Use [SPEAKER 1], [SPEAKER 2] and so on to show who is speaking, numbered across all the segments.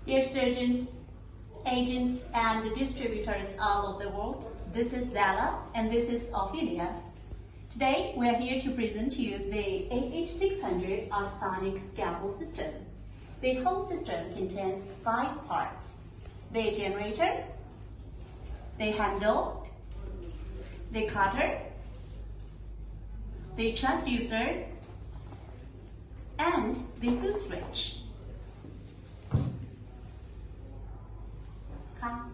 [SPEAKER 1] Dear surgeons, agents, and distributors all over the world, this is Zala and this is Ophelia. Today, we are here to present to you the AH-600 ultrasonic scalpel system. The whole system contains 5 parts: the generator, the handle, the cutter, the transducer, and the foot switch. Come.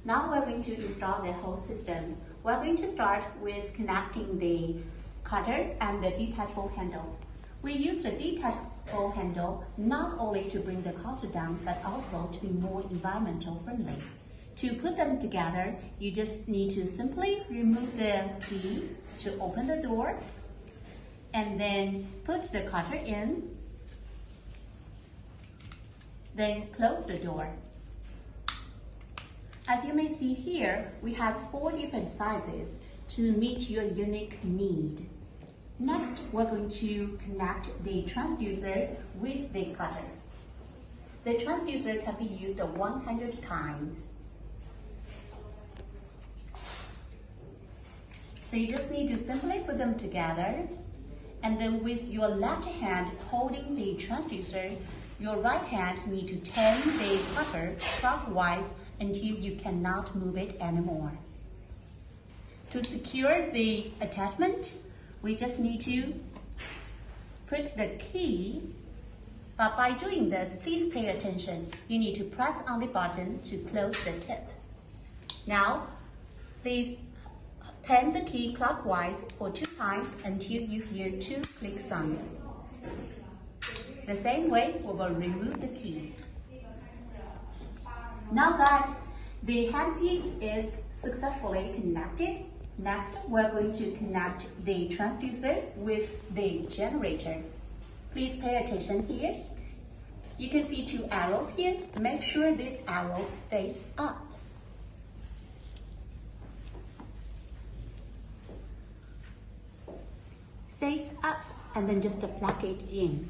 [SPEAKER 1] Now we're going to install the whole system. We're going to start with connecting the cutter and the detachable handle. We use the detachable handle not only to bring the cost down, but also to be more environmental friendly. To put them together, you just need to simply remove the key to open the door and then put the cutter in, then close the door. As you may see here, we have 4 different sizes to meet your unique need. Next, we're going to connect the transducer with the cutter. The transducer can be used 100 times. So you just need to simply put them together, and then with your left hand holding the transducer, your right hand need to turn the cutter clockwise until you cannot move it anymore. To secure the attachment, we just need to put the key, but by doing this, please pay attention. You need to press on the button to close the tip. Now, please turn the key clockwise for 2 times until you hear 2 click sounds. The same way, we will remove the key. Now that the handpiece is successfully connected, next we're going to connect the transducer with the generator. Please pay attention here. You can see 2 arrows here. Make sure these arrows face up. Face up, and then just plug it in.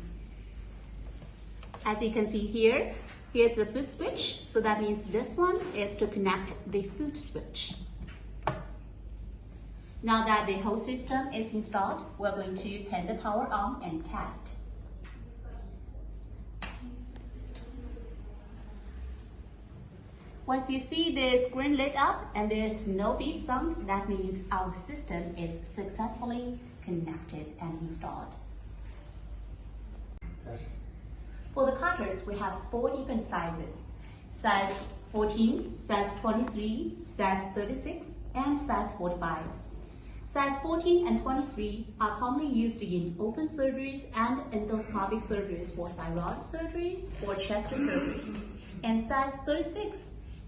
[SPEAKER 1] As you can see here, here's the foot switch, so that means this one is to connect the foot switch. Now that the whole system is installed, we're going to turn the power on and test. Once you see the screen lit up and there's no beep sound, that means our system is successfully connected and installed. For the cutters, we have 4 different sizes: size 14, size 23, size 36, and size 45. Size 14 and 23 are commonly used in open surgeries and endoscopic surgeries for thyroid surgery or chest surgeries. And size 36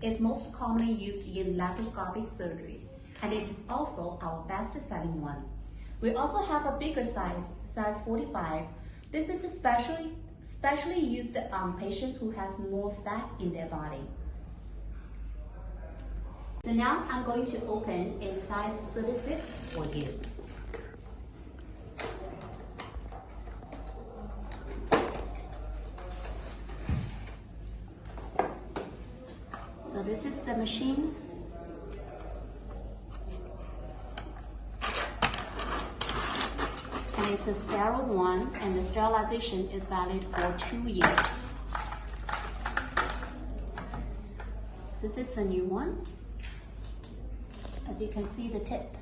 [SPEAKER 1] is most commonly used in laparoscopic surgeries, and it is also our best selling one. We also have a bigger size, size 45. This is especially used on patients who has more fat in their body. So now I'm going to open a size 36 for you. So this is the machine. And it's a sterile one, and the sterilization is valid for 2 years. This is the new one. As you can see, the tip.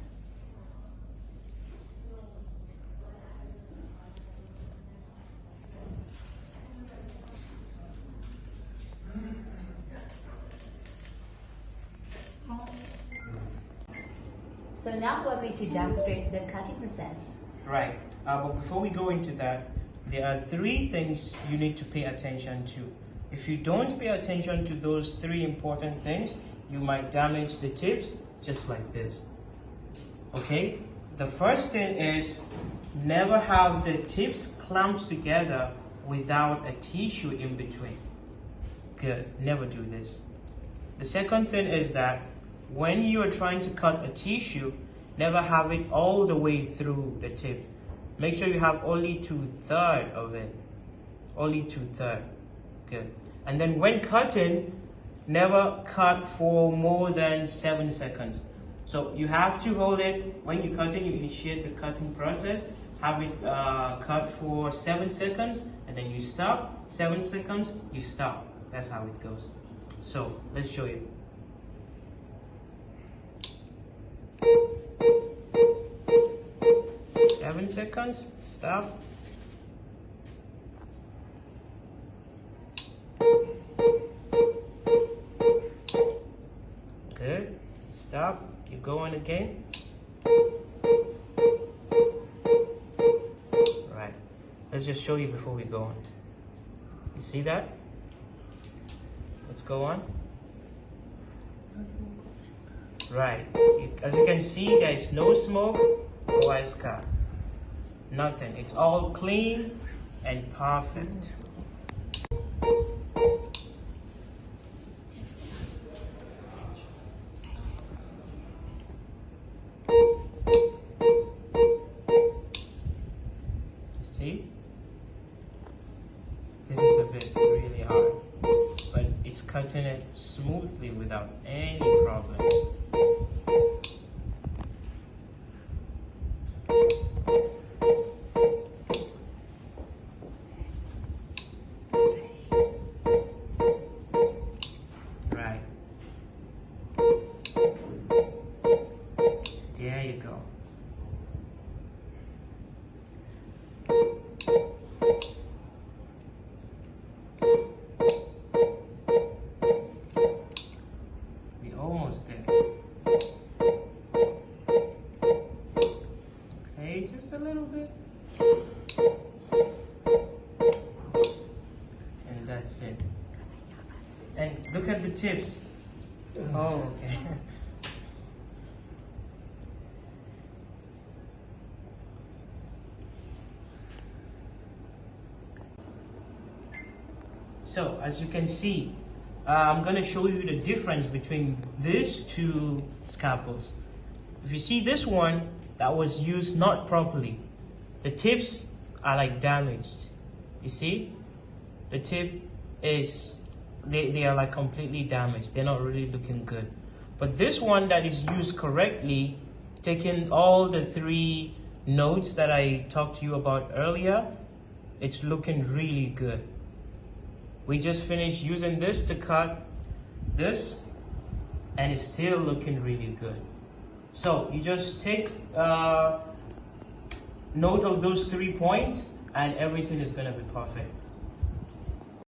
[SPEAKER 1] So now we're going to demonstrate the cutting process.
[SPEAKER 2] Right, but before we go into that, there are 3 things you need to pay attention to. If you don't pay attention to those 3 important things, you might damage the tips just like this. Okay, the first thing is never have the tips clamped together without a tissue in between. Good, never do this. The second thing is that when you are trying to cut a tissue, never have it all the way through the tip. Make sure you have only 2/3 of it. Only 2/3. Good. And then when cutting, never cut for more than 7 seconds. So you have to hold it, when you're cutting, you initiate the cutting process, have it cut for 7 seconds, and then you stop, 7 seconds, you stop. That's how it goes. So let's show you. Seven seconds, stop. Good, stop, keep going again. Right, let's just show you before we go on. You see that? Let's go on. Right, as you can see, there is no smoke or white scar. Nothing, it's all clean and perfect. See? This is a bit really hard, but it's cutting it smoothly without any problem. Right. There you go. We're almost there. Okay, just a little bit. And that's it. And look at the tips. Oh, okay. So, as you can see, I'm going to show you the difference between these two scalpels. If you see this one, that was used not properly. The tips are like damaged. You see? The tip is, they are like completely damaged. They're not really looking good. But this one that is used correctly, taking all the 3 notes that I talked to you about earlier, it's looking really good. We just finished using this to cut this, and it's still looking really good. So you just take note of those 3 points, and everything is going to be perfect.